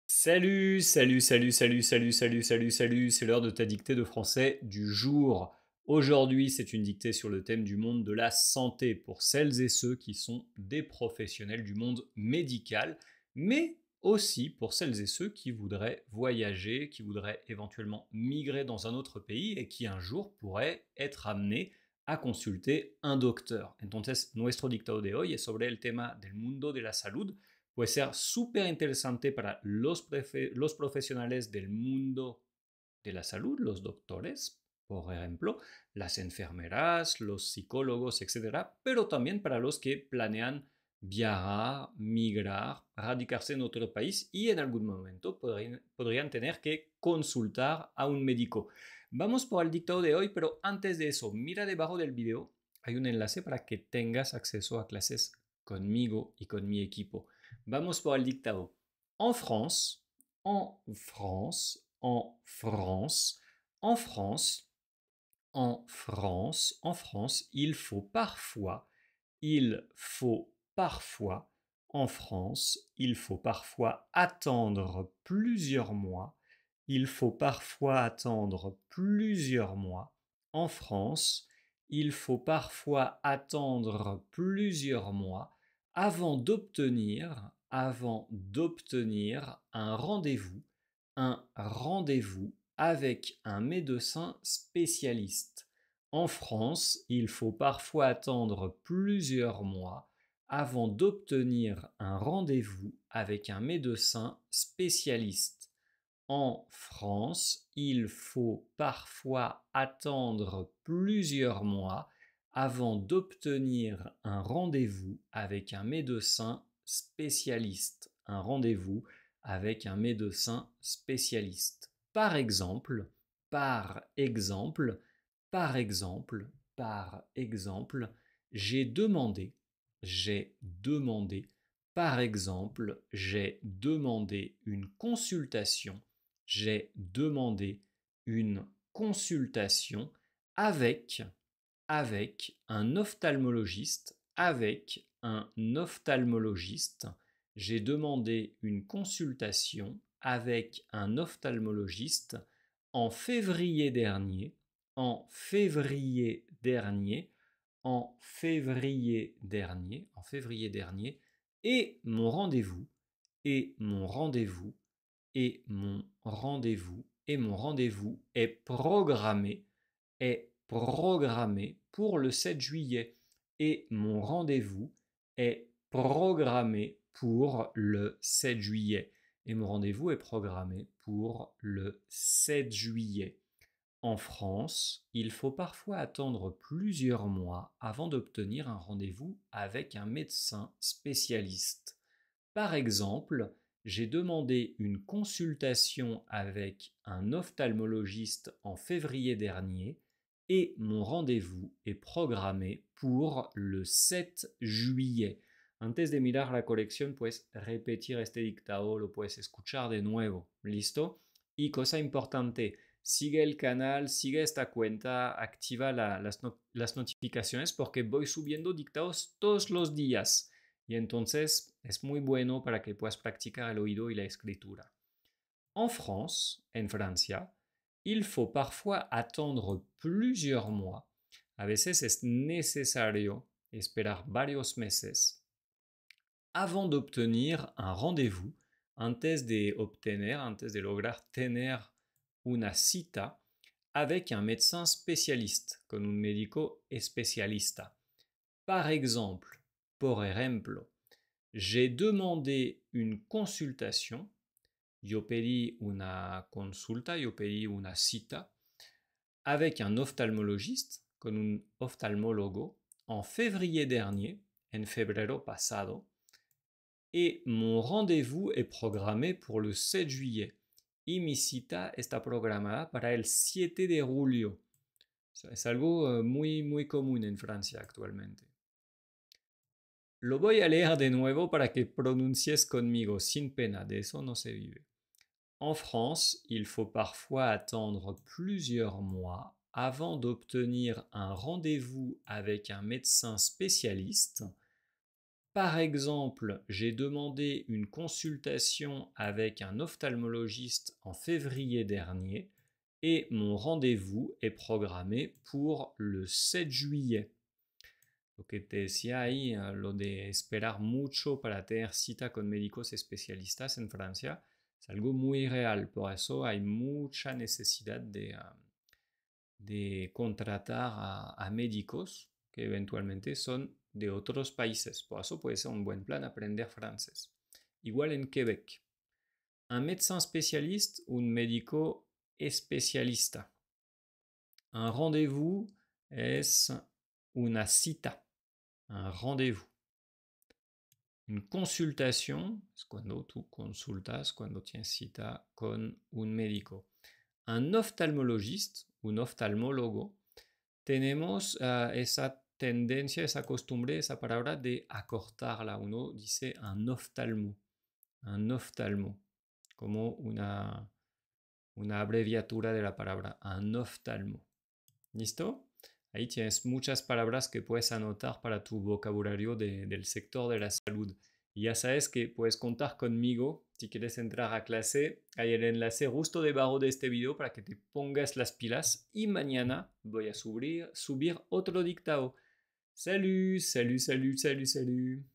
Salut, salut, salut, salut, salut, salut, salut, salut, c'est l'heure de ta dictée de français du jour. Aujourd'hui, c'est une dictée sur le thème du monde de la santé pour celles et ceux qui sont des professionnels du monde médical, mais aussi pour celles et ceux qui voudraient voyager, qui voudraient éventuellement migrer dans un autre pays et qui un jour pourraient être amenés a consulter un doctor. Entonces, nuestro dictado de hoy es sobre el tema del mundo de la salud. Puede ser súper interesante para los profesionales del mundo de la salud, los doctores, por ejemplo, las enfermeras, los psicólogos, etcétera, pero también para los que planean viajar, migrar, radicarse en otro país y en algún momento podrían tener que consultar a un médico. Vamos por el dictado de hoy, pero antes de eso, mira debajo del video, hay un enlace para que tengas acceso a clases conmigo y con mi equipo. Vamos por el dictado. En France, en France, en France, en France, en France, en France, il faut parfois, en France, il faut parfois attendre plusieurs mois, il faut parfois attendre plusieurs mois. En France, il faut parfois attendre plusieurs mois avant d'obtenir un rendez-vous avec un médecin spécialiste. En France, il faut parfois attendre plusieurs mois avant d'obtenir un rendez-vous avec un médecin spécialiste. En France, il faut parfois attendre plusieurs mois avant d'obtenir un rendez-vous avec un médecin spécialiste. Un rendez-vous avec un médecin spécialiste. Par exemple, par exemple, par exemple, par exemple, j'ai demandé, par exemple, j'ai demandé une consultation, j'ai demandé une consultation avec, avec un ophtalmologiste, avec un ophtalmologiste. J'ai demandé une consultation avec un ophtalmologiste en février dernier, en février dernier, en février dernier, en février dernier, et mon rendez-vous, et mon rendez-vous, et mon rendez-vous, et mon rendez-vous est programmé pour le 7 juillet. Et mon rendez-vous est programmé pour le 7 juillet. Et mon rendez-vous est programmé pour le 7 juillet. En France, il faut parfois attendre plusieurs mois avant d'obtenir un rendez-vous avec un médecin spécialiste. Par exemple, j'ai demandé une consultation avec un ophtalmologiste en février dernier et mon rendez-vous est programmé pour le 7 juillet. Antes de mirar la colección, puedes repetir este dictado, lo puedes escuchar de nuevo. ¿Listo? Y cosa importante, sigue el canal, sigue esta cuenta, activa las notificaciones porque voy subiendo dictados todos los días. Y entonces es muy bueno para que puedas practicar el oído y la escritura. En France, en Francia, il faut parfois attendre plusieurs mois. A veces es necesario esperar varios meses avant d'obtenir un rendez-vous, antes de lograr tener una cita avec un médecin spécialiste, con un médico especialista. Par exemple, por ejemplo, j'ai demandé une consultation, yo pedí una consulta, yo pedí una cita, avec un ophtalmologiste, con un oftalmólogo, en février dernier, en febrero pasado, et mon rendez-vous est programmé pour le 7 juillet. Y mi cita está programada para el 7 de julio. Es algo muy común en Francia actualmente. Lo voy a leer de nuevo para que pronuncies conmigo, sin pena, de eso no se vive. En France, il faut parfois attendre plusieurs mois avant d'obtenir un rendez-vous avec un médecin spécialiste. Par exemple, j'ai demandé une consultation avec un ophtalmologiste en février dernier et mon rendez-vous est programmé pour le 7 juillet. Lo que te decía ahí, lo de esperar mucho para tener cita con médicos especialistas en Francia, es algo muy real. Por eso hay mucha necesidad de contratar a médicos que eventualmente son de otros países. Por eso puede ser un buen plan aprender francés. Igual en Québec. Un médecin spécialiste, un médico especialista. Un rendez-vous es una cita. Un rendez-vous. Une consultation es cuando tú consultas, cuando tienes cita con un médico. Un ophtalmologiste, un oftalmólogo, tenemos esa tendencia, esa costumbre, esa palabra de acortarla. Uno dice un oftalmo, como una abreviatura de la palabra, un oftalmo. ¿Listo? Ahí tienes muchas palabras que puedes anotar para tu vocabulario del sector de la salud. Y ya sabes que puedes contar conmigo si quieres entrar a clase. Hay el enlace justo debajo de este video para que te pongas las pilas. Y mañana voy a subir otro dictado. Salut, salut, salut, salut, salut.